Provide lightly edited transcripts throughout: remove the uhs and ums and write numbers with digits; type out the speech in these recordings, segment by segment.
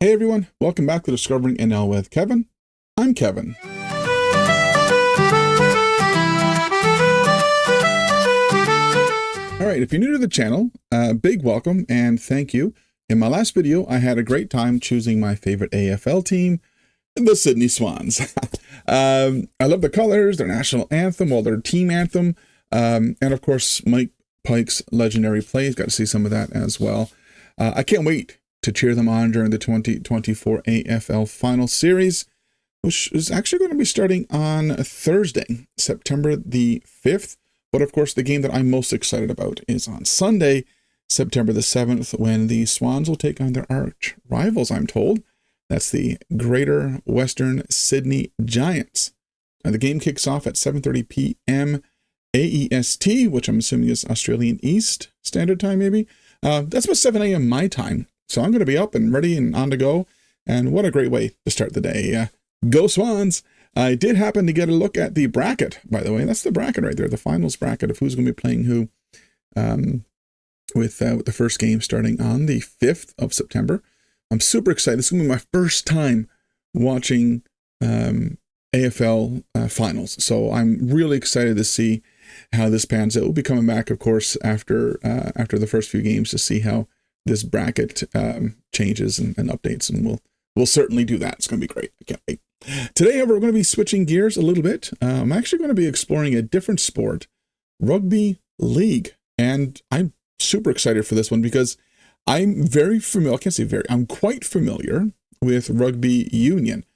Hey everyone, welcome back to Discovering NL with Kevin. I'm Kevin. Alright, if you're new to the channel, big welcome and thank you. In my last video, I had a great time choosing my favorite AFL team, the Sydney Swans. I love the colors, their national anthem, well, their team anthem, and of course, Mike Pike's legendary plays. Got to see some of that as well. I can't wait to cheer them on during the 2024 AFL Final Series, which is actually going to be starting on Thursday, September the 5th. But of course, the game that I'm most excited about is on Sunday, September the 7th, when the Swans will take on their arch rivals, I'm told. That's the Greater Western Sydney Giants. Now, the game kicks off at 7:30 p.m. AEST, which I'm assuming is Australian East Standard Time, maybe. That's about 7 a.m. my time. So I'm going to be up and ready and on to go. And what a great way to start the day. Go Swans! I did happen to get a look at the bracket, by the way. That's the bracket right there, the finals bracket of who's going to be playing who with the first game starting on the 5th of September. I'm super excited. This is going to be my first time watching AFL finals. So I'm really excited to see how this pans out. We'll be coming back, of course, after the first few games to see how this bracket changes and updates, and we'll certainly do that. It's going to be great. I can't wait. Today, however, we're going to be switching gears a little bit. I'm actually going to be exploring a different sport, rugby league, and I'm super excited for this one because I'm very familiar. I can't say very. I'm quite familiar with rugby union,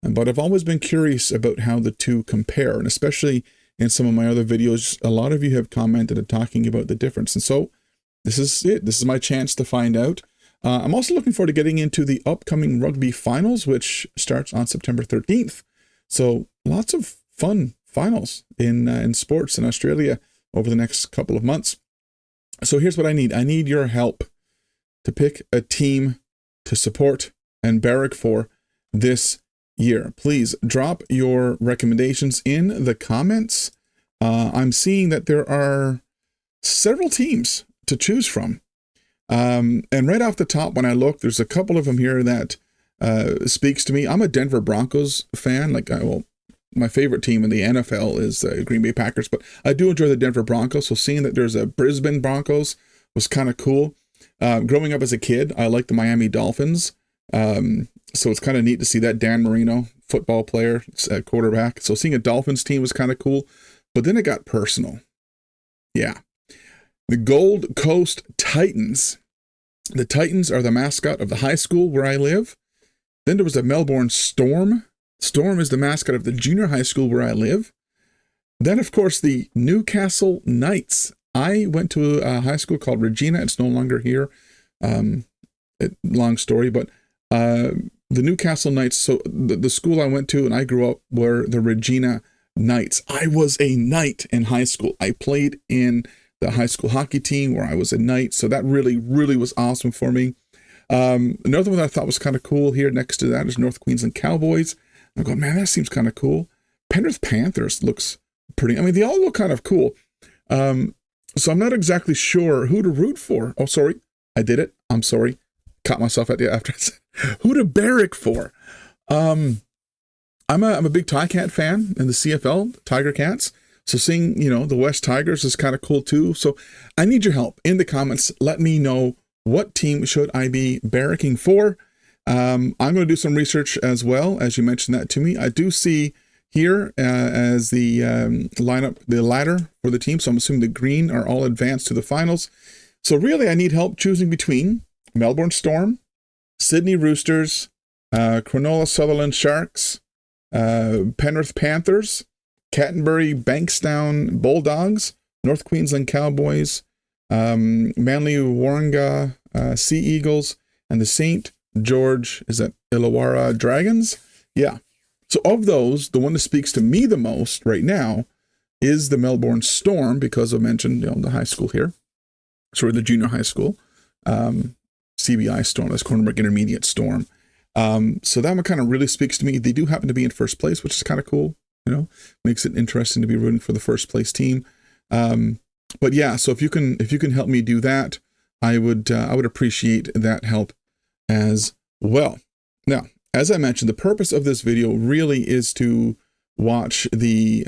but I've always been curious about how the two compare, and especially in some of my other videos, a lot of you have commented and talking about the difference, and so this is it. This is my chance to find out. I'm also looking forward to getting into the upcoming rugby finals, which starts on September 13th. So lots of fun finals in sports in Australia over the next couple of months. So here's what I need. I need your help to pick a team to support and barrack for this year. Please drop your recommendations in the comments. I'm seeing that there are several teams to choose from. And right off the top, when I look, there's a couple of them here that speaks to me. I'm a Denver Broncos fan. My favorite team in the NFL is the Green Bay Packers, but I do enjoy the Denver Broncos. So seeing that there's a Brisbane Broncos was kind of cool. Growing up as a kid, I liked the Miami Dolphins. So it's kind of neat to see that Dan Marino, football player, quarterback. So seeing a Dolphins team was kind of cool. But then it got personal. Yeah. The Gold Coast Titans. The Titans are the mascot of the high school where I live. Then there was the Melbourne Storm. Storm is the mascot of the junior high school where I live. Then, of course, the Newcastle Knights. I went to a high school called Regina. It's no longer here. Long story, but the Newcastle Knights, so the school I went to and I grew up were the Regina Knights. I was a Knight in high school. I played in the high school hockey team where I was a Knight. So that really, really was awesome for me. Another one that I thought was kind of cool here next to that is North Queensland Cowboys. I'm going, man, that seems kind of cool. Penrith Panthers looks pretty, they all look kind of cool. So I'm not exactly sure who to root for. Oh, sorry. I did it. I'm sorry. Caught myself at the after. Who to barrack for. I'm a big Ticats fan in the CFL, Tiger Cats. So seeing, the West Tigers is kind of cool too. So I need your help in the comments. Let me know what team should I be barracking for. I'm going to do some research as well, as you mentioned that to me. I do see here as the lineup, the ladder for the team. So I'm assuming the green are all advanced to the finals. So really I need help choosing between Melbourne Storm, Sydney Roosters, Cronulla Sutherland Sharks, Penrith Panthers, Canterbury Bankstown Bulldogs, North Queensland Cowboys, Manly Warringah Sea Eagles, and the St. George, is that Illawarra Dragons? Yeah. So of those, the one that speaks to me the most right now is the Melbourne Storm, because I mentioned the high school here. Sorry, the junior high school. CBI Storm, that's Cornerbrook Intermediate Storm. So that one kind of really speaks to me. They do happen to be in first place, which is kind of cool. Makes it interesting to be rooting for the first place team. But yeah, so if you can help me do that, I would appreciate that help as well. Now, as I mentioned, the purpose of this video really is to watch the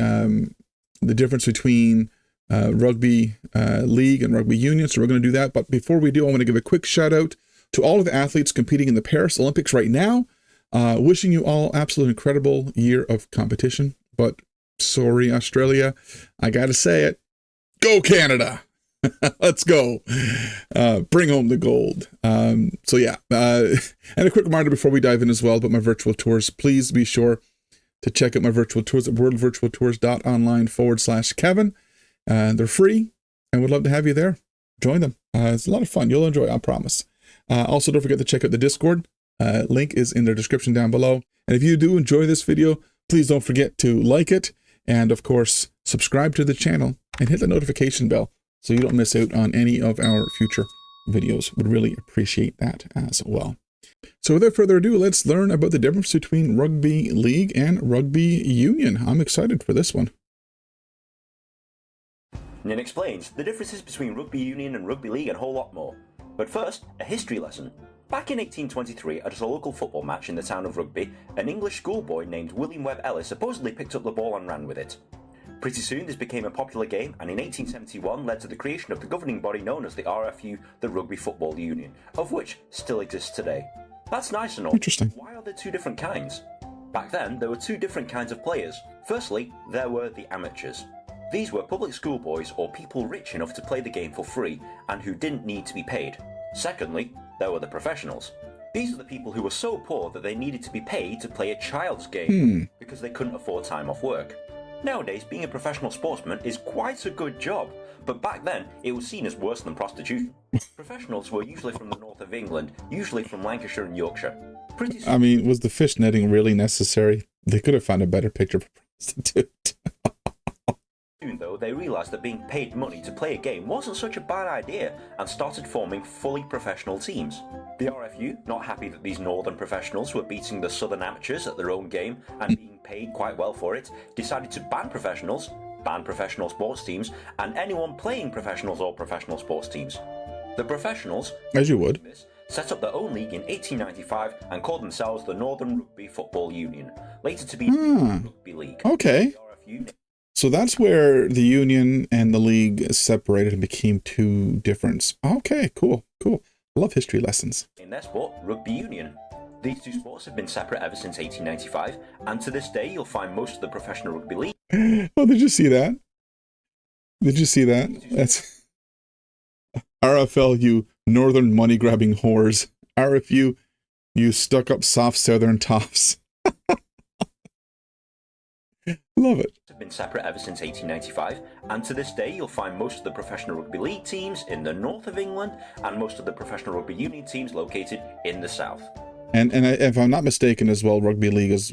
difference between rugby league and rugby union. So we're going to do that. But before we do, I want to give a quick shout out to all of the athletes competing in the Paris Olympics right now. Wishing you all absolutely incredible year of competition. But sorry, Australia, I got to say it. Go Canada. Let's go. Bring home the gold. So yeah, and a quick reminder before we dive in as well about my virtual tours, please be sure to check out my virtual tours at worldvirtualtours.online/Kevin. They're free and would love to have you there. Join them. It's a lot of fun. You'll enjoy it, I promise. Also, don't forget to check out the Discord. Link is in the description down below. And if you do enjoy this video, please don't forget to like it. And of course, subscribe to the channel and hit the notification bell so you don't miss out on any of our future videos. Would really appreciate that as well. So without further ado, let's learn about the difference between rugby league and rugby union. I'm excited for this one. Nin explains the differences between rugby union and rugby league and a whole lot more. But first, a history lesson. Back in 1823, at a local football match in the town of Rugby, an English schoolboy named William Webb Ellis supposedly picked up the ball and ran with it. Pretty soon this became a popular game, and in 1871 led to the creation of the governing body known as the RFU, the Rugby Football Union, of which still exists today. That's nice and all. Interesting. Why are there two different kinds? Back then, there were two different kinds of players. Firstly, there were the amateurs. These were public schoolboys or people rich enough to play the game for free and who didn't need to be paid. Secondly, there were the professionals. These are the people who were so poor that they needed to be paid to play a child's game because they couldn't afford time off work. Nowadays, being a professional sportsman is quite a good job, but back then it was seen as worse than prostitution. Professionals were usually from the north of England, usually from Lancashire and Yorkshire. I mean, was the fish netting really necessary? They could have found a better picture for prostitute. Soon though, they realised that being paid money to play a game wasn't such a bad idea and started forming fully professional teams. The RFU, not happy that these northern professionals were beating the southern amateurs at their own game and being paid quite well for it, decided to ban professionals, ban professional sports teams, and anyone playing professionals or professional sports teams. The professionals, as you would, set up their own league in 1895 and called themselves the Northern Rugby Football Union, later to be Rugby League. Okay. So that's where the union and the league separated and became two different. Okay, cool, cool. I love history lessons. In their sport, rugby union. These two sports have been separate ever since 1895, and to this day you'll find most of the professional rugby league. Oh, did you see that? Did you see that? That's RFL, you northern money-grabbing whores. RFU, you stuck-up soft southern toffs. Love it. Have been separate ever since 1895, and to this day you'll find most of the professional rugby league teams in the north of England and most of the professional rugby union teams located in the south. And if I'm not mistaken as well, rugby league is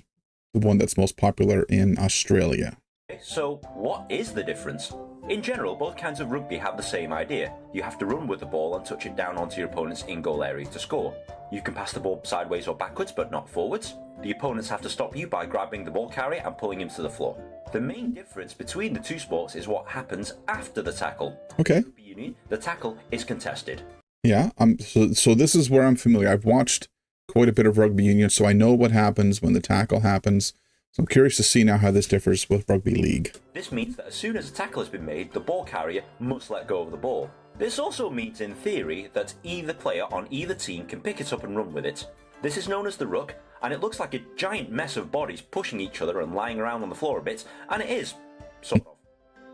the one that's most popular in Australia. Okay, so what is the difference? In general, both kinds of rugby have the same idea. You have to run with the ball and touch it down onto your opponent's in-goal area to score. You can pass the ball sideways or backwards, but not forwards. The opponents have to stop you by grabbing the ball carrier and pulling him to the floor. The main difference between the two sports is what happens after the tackle. Okay. In rugby union, the tackle is contested. Yeah, so this is where I'm familiar. I've watched quite a bit of rugby union, so I know what happens when the tackle happens. So I'm curious to see now how this differs with rugby league. This means that as soon as a tackle has been made, the ball carrier must let go of the ball. This also means, in theory, that either player on either team can pick it up and run with it. This is known as the ruck, and it looks like a giant mess of bodies pushing each other and lying around on the floor a bit, and it is, sort of.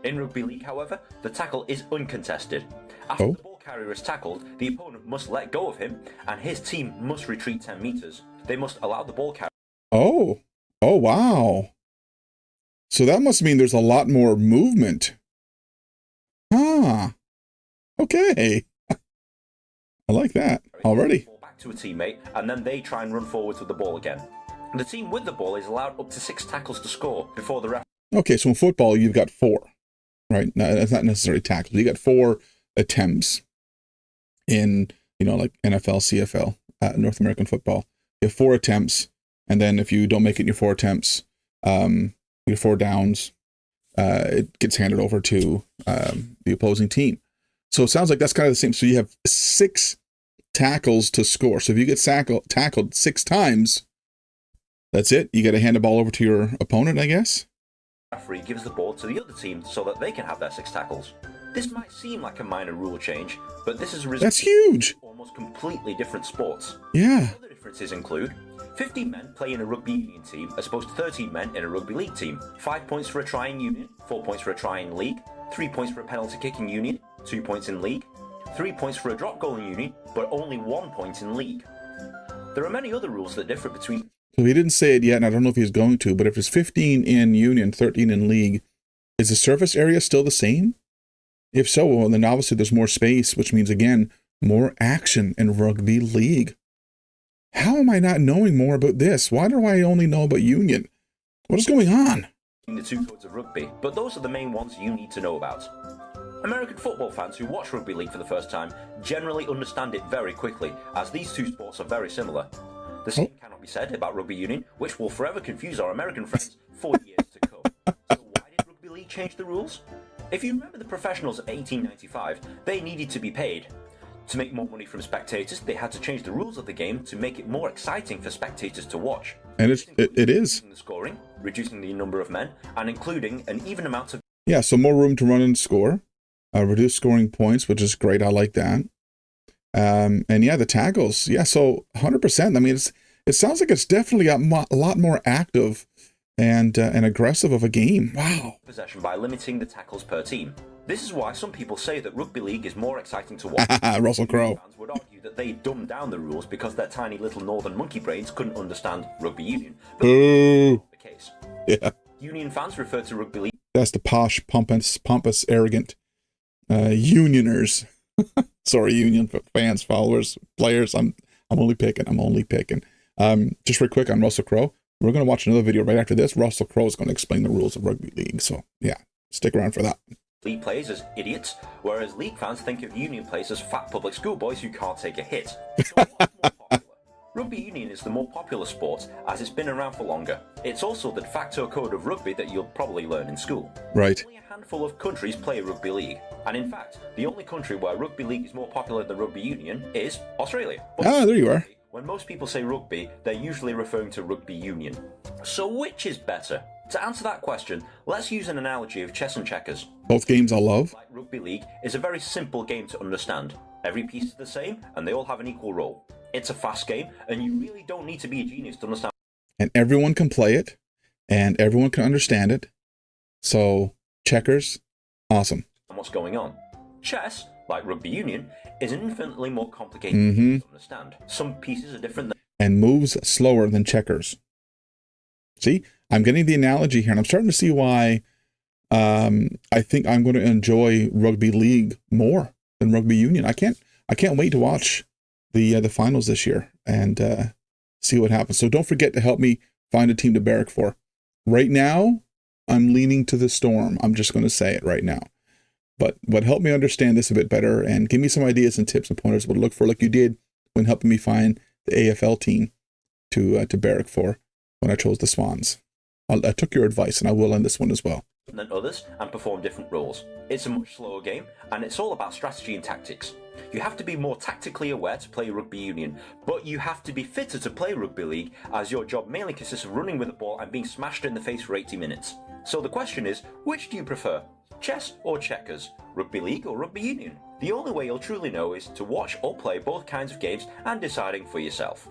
In rugby league, however, the tackle is uncontested. After the ball carrier is tackled, the opponent must let go of him, and his team must retreat 10 metres. They must allow the ball carrier... Oh, wow. So that must mean there's a lot more movement. Okay. I like that already. Back to a teammate, and then they try and run forwards with the ball again. The team with the ball is allowed up to 6 tackles to score before the ref... Okay, so in football, you've got 4, right? No, it's not necessarily tackles. You got 4 attempts in, like NFL, CFL, North American football. You have 4 attempts, and then if you don't make it in your 4 attempts, your 4 downs, it gets handed over to the opposing team. So it sounds like that's kind of the same. So you have 6 tackles to score. So if you get tackled 6 times, that's it. You got to hand the ball over to your opponent, I guess. The referee gives the ball to the other team so that they can have their 6 tackles. This might seem like a minor rule change, but this is a result That's huge. of almost completely different sports. Yeah. Other differences include 15 men play in a rugby union team as opposed to 13 men in a rugby league team. 5 points for a try in union, 4 points for a try in league, 3 points for a penalty kick in union, 2 points in league, 3 points for a drop goal in union, but only 1 point in league. There are many other rules that differ between... So he didn't say it yet, and I don't know if he's going to, but if there's 15 in union, 13 in league, is the surface area still the same? If so, well, then obviously there's more space, which means, again, more action in rugby league. How am I not knowing more about this? Why do I only know about union? What is going on? The 2 codes of rugby, but those are the main ones you need to know about. American football fans who watch rugby league for the first time generally understand it very quickly, as these 2 sports are very similar. The same cannot be said about rugby union, which will forever confuse our American friends for years to come. So why did rugby league change the rules? If you remember the professionals of 1895, they needed to be paid. To make more money from spectators, they had to change the rules of the game to make it more exciting for spectators to watch. And it is. The scoring, reducing the number of men, and including an even amount of... Yeah, so more room to run and score. Reduce scoring points, which is great. I like that. And yeah, the tackles. Yeah, so 100%. I mean, it sounds like it's definitely a lot more active and aggressive of a game. Wow. Possession by limiting the tackles per team. This is why some people say that rugby league is more exciting to watch. Russel Crowe. Fans would argue that they dumbed down the rules because their tiny little northern monkey brains couldn't understand rugby union. But Boo. that's not the case. Yeah. Union fans refer to rugby league. That's the posh, pompous, arrogant unioners. Sorry, union fans, followers, players. I'm only picking. Just real quick on Russel Crowe. We're going to watch another video right after this. Russel Crowe is going to explain the rules of rugby league. So yeah, stick around for that. League players as idiots, whereas league fans think of union players as fat public school boys who can't take a hit. So what's more popular? Rugby union is the more popular sport as it's been around for longer. It's also the de facto code of rugby that you'll probably learn in school. Right. Only a handful of countries play rugby league, and in fact, the only country where rugby league is more popular than rugby union is Australia. But there you are. when most people say rugby, they're usually referring to rugby union. So which is better? To answer that question, let's use an analogy of chess and checkers. Both games I love. Like rugby league is a very simple game to understand. Every piece is the same, and they all have an equal role. It's a fast game, and you really don't need to be a genius to understand. And everyone can play it, and everyone can understand it. So, checkers, awesome. What's going on? Chess, like rugby union, is infinitely more complicated to understand. Some pieces are different and moves slower than checkers. See, I'm getting the analogy here, and I'm starting to see why I think I'm going to enjoy rugby league more than rugby union. I can't wait to watch the finals this year and see what happens. So don't forget to help me find a team to barrack for. Right now, I'm leaning to the Storm. I'm just going to say it right now. But help me understand this a bit better and give me some ideas and tips and pointers what to look for, like you did when helping me find the AFL team to barrack for when I chose the Swans. I took your advice, and I will on this one as well. Than others and perform different roles. It's a much slower game, and it's all about strategy and tactics. You have to be more tactically aware to play rugby union, but you have to be fitter to play rugby league, as your job mainly consists of running with the ball and being smashed in the face for 80 minutes. So the question is, which do you prefer? Chess or checkers? Rugby league or rugby union? The only way you'll truly know is to watch or play both kinds of games and deciding for yourself.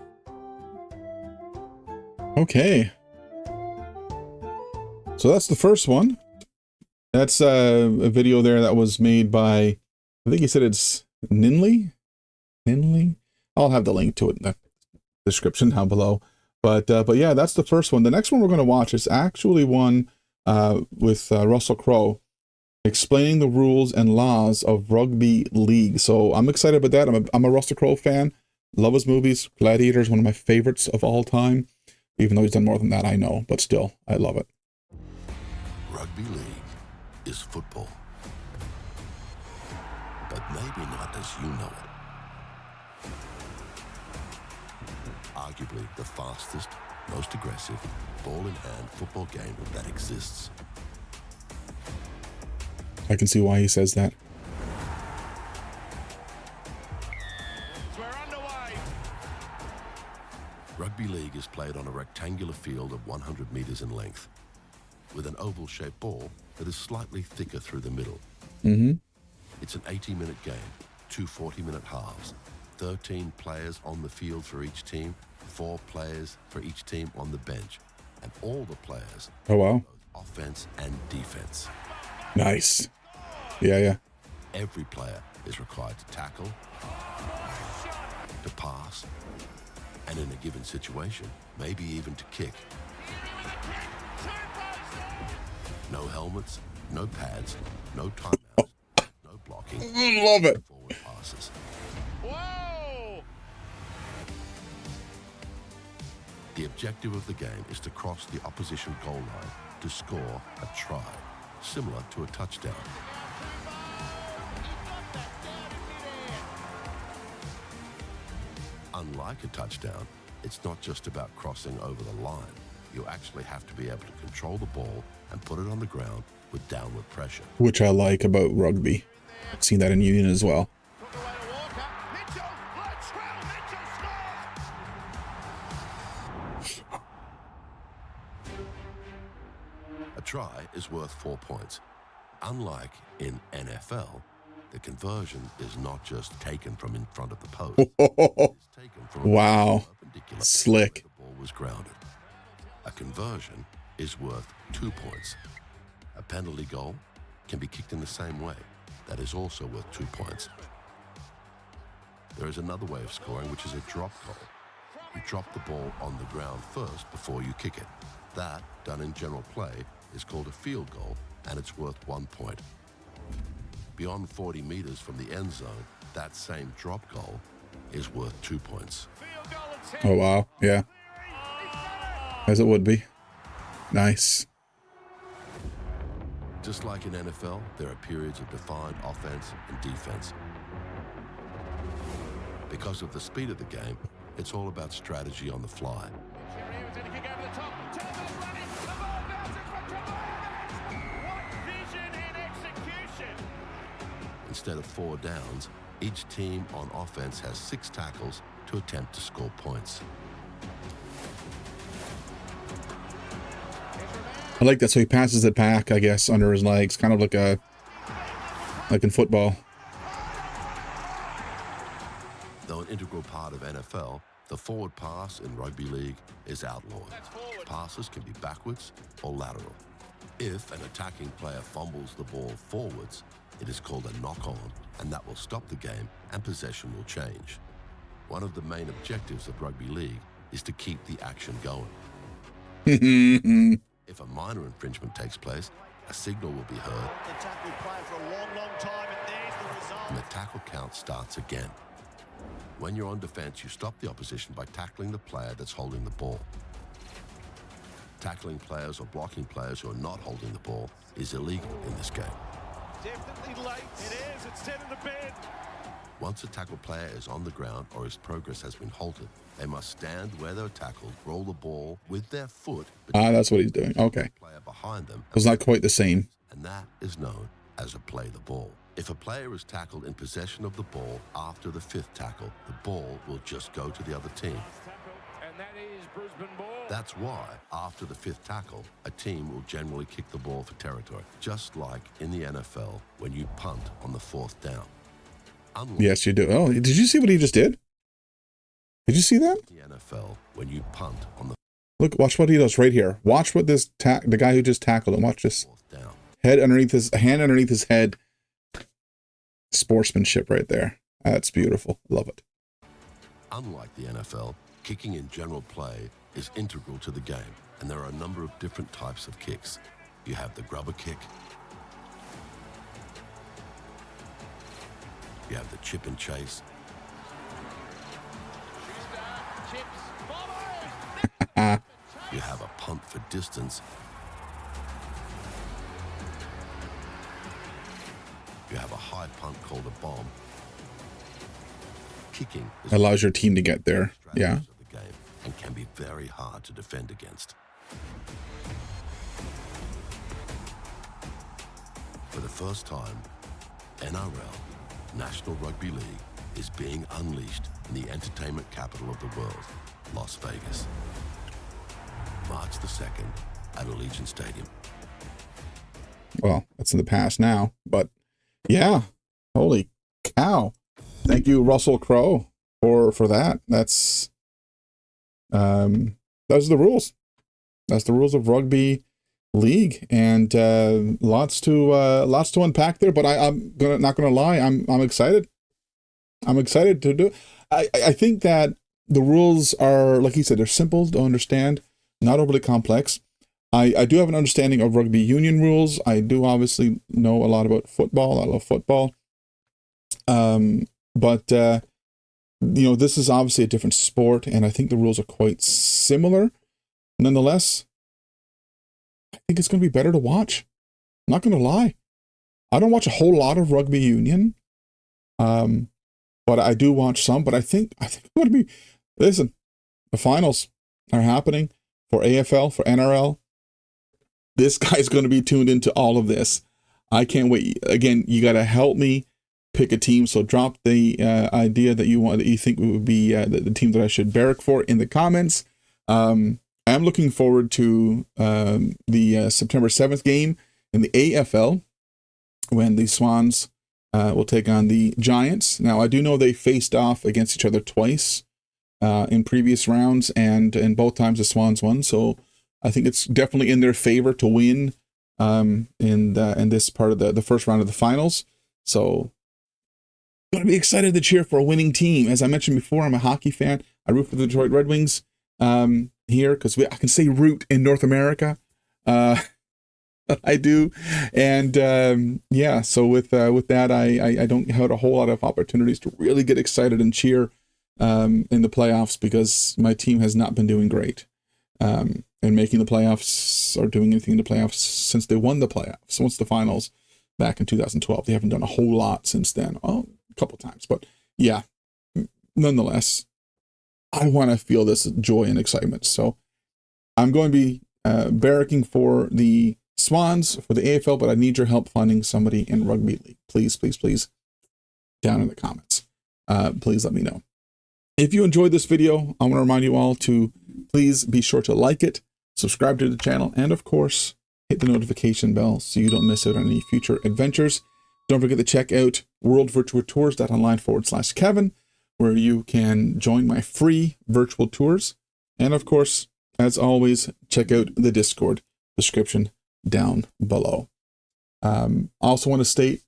Okay. So that's the first one. That's a video there that was made by, I think he said it's Ninley? I'll have the link to it in the description down below. But yeah, that's the first one. The next one we're going to watch is actually one with Russel Crowe explaining the rules and laws of rugby league. So I'm excited about that. I'm a Russel Crowe fan. Love his movies. Gladiator is one of my favorites of all time. Even though he's done more than that, I know. But still, I love it. Rugby league is football, but maybe not as you know it. Arguably the fastest, most aggressive, ball-in-hand football game that exists. I can see why he says that. We're underway. league is played on a rectangular field of 100 meters in length, with an oval-shaped ball that is slightly thicker through the middle. It's an 80-minute game, 2 40-minute halves, 13 players on the field for each team, 4 players for each team on the bench, and all the players, Oh, wow. both offense and defense. Nice. Yeah. Every player is required to tackle, to pass, and in a given situation, maybe even to kick. No helmets, no pads, no timeouts, no blocking. Love it. Forward passes. Whoa! The objective of the game is to cross the opposition goal line to score a try, similar to a touchdown. Unlike a touchdown, it's not just about crossing over the line. You actually have to be able to control the ball and put it on the ground with downward pressure. Which I like about rugby. I've seen that in union as well. A try is worth 4 points. Unlike in NFL, the conversion is not just taken from in front of the post. It's taken from Wow. perpendicular Slick. where the ball was grounded. A conversion is worth 2 points. A penalty goal can be kicked in the same way. That is also worth 2 points. There is another way of scoring, which is a drop goal. You drop the ball on the ground first before you kick it. That, done in general play, is called a field goal, and it's worth 1 point. Beyond 40 meters from the end zone, that same drop goal is worth 2 points. Oh, wow. Yeah. As it would be. Nice. Just like in NFL, there are periods of defined offense and defense. Because of the speed of the game, it's all about strategy on the fly. Instead of 4 downs, each team on offense has 6 tackles to attempt to score points. I like that. So he passes it back, I guess, under his legs, kind of like in football. Though an integral part of NFL, the forward pass in rugby league is outlawed. Passes can be backwards or lateral. If an attacking player fumbles the ball forwards, it is called a knock-on, and that will stop the game and possession will change. One of the main objectives of rugby league is to keep the action going. If a minor infringement takes place, a signal will be heard, and the tackle count starts again. When you're on defense, you stop the opposition by tackling the player that's holding the ball. Tackling players or blocking players who are not holding the ball is illegal in this game. Definitely late. It is. It's 10 in the bed. Once a tackle player is on the ground or his progress has been halted, they must stand where they're tackled, roll the ball with their foot between That's what he's doing. Okay. the player behind them, It's not quite the same. and that is known as a play the ball. If a player is tackled in possession of the ball after the 5th tackle, the ball will just go to the other team. And that is Brisbane ball. That's why, after the 5th tackle, a team will generally kick the ball for territory, just like in the NFL when you punt on the 4th down. Unlike Yes, you do. Oh, did you see what he just did? Did you see that? the NFL when you punt on the Look, watch what he does right here. Watch what the guy who just tackled him. Watch this. 4th down. Hand underneath his head. Sportsmanship right there. That's beautiful. Love it. Unlike the NFL, kicking in general play is integral to the game, and there are a number of different types of kicks. You have the grubber kick, you have the chip and chase, you have a punt for distance, you have a high punt called a bomb. Kicking is Allows your team to get there. Yeah. strategies of the game and can be very hard to defend against. For the first time, NRL, National Rugby League, is being unleashed in the entertainment capital of the world. Las Vegas. March the 2nd at Allegiant Stadium. Well, that's in the past now, but yeah, holy cow. Thank you, Russel Crowe, for that. Those are the rules. That's the rules of rugby league, and lots to unpack there. But I'm not gonna lie, I'm excited. I'm excited to do. I think that the rules are, like you said, they're simple to understand, not overly complex. I do have an understanding of rugby union rules. I do obviously know a lot about football. I love football. But this is obviously a different sport, and I think the rules are quite similar. Nonetheless, I think it's going to be better to watch. I'm not going to lie. I don't watch a whole lot of rugby union, but I do watch some. But I think it's going to be, listen, the finals are happening for AFL, for NRL. This guy's going to be tuned into all of this. I can't wait. Again, you got to help me pick a team. So drop the idea that you think would be the team that I should barrack for in the comments. I'm looking forward to the September 7th game in the AFL when the Swans will take on the Giants. Now, I do know they faced off against each other twice in previous rounds, and both times the Swans won. So I think it's definitely in their favor to win in this part of the first round of the finals. So I'm going to be excited to cheer for a winning team. As I mentioned before, I'm a hockey fan. I root for the Detroit Red Wings here because I can say root in North America. I do. And yeah, so with that, I don't have a whole lot of opportunities to really get excited and cheer in the playoffs because my team has not been doing great. And making the playoffs or doing anything in the playoffs since they won the playoffs, once the finals back in 2012. They haven't done a whole lot since then. Oh, a couple times. But yeah, nonetheless, I want to feel this joy and excitement. So I'm going to be barracking for the Swans for the AFL, but I need your help finding somebody in rugby league. Please, please, please, down in the comments. Please let me know. If you enjoyed this video, I want to remind you all to please be sure to like it, subscribe to the channel, and of course, hit the notification bell so you don't miss out on any future adventures. Don't forget to check out worldvirtualtours.online/Kevin, where you can join my free virtual tours. And of course, as always, check out the Discord description down below. I also want to state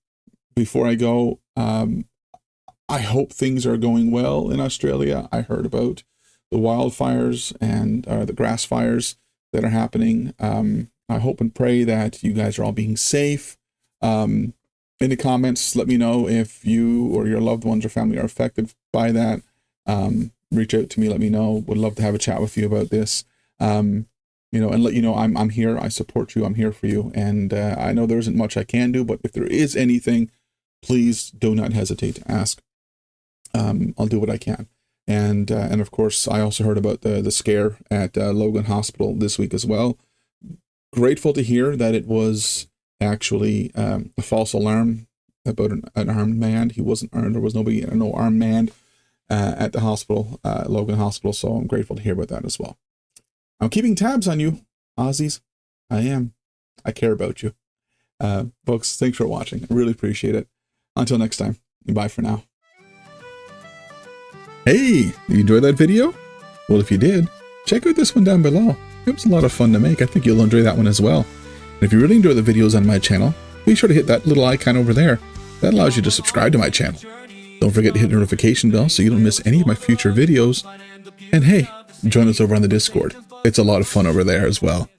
before I go, I hope things are going well in Australia. I heard about the wildfires and the grass fires that are happening. I hope and pray that you guys are all being safe. In the comments, let me know if you or your loved ones or family are affected by that. Reach out to me, let me know. Would love to have a chat with you about this. And let you know I'm here. I support you. I'm here for you. And I know there isn't much I can do, but if there is anything, please do not hesitate to ask. I'll do what I can. And of course, I also heard about the scare at Logan Hospital this week as well. Grateful to hear that it was actually a false alarm about an armed man. He wasn't armed. There was no armed man at the hospital, Logan Hospital. So I'm grateful to hear about that as well. I'm keeping tabs on you, Aussies. I am. I care about you. Folks, thanks for watching. I really appreciate it. Until next time, bye for now. Hey, did you enjoy that video? Well, if you did, check out this one down below. It was a lot of fun to make. I think you'll enjoy that one as well. And if you really enjoy the videos on my channel, be sure to hit that little icon over there. That allows you to subscribe to my channel. Don't forget to hit the notification bell so you don't miss any of my future videos. And hey, join us over on the Discord. It's a lot of fun over there as well.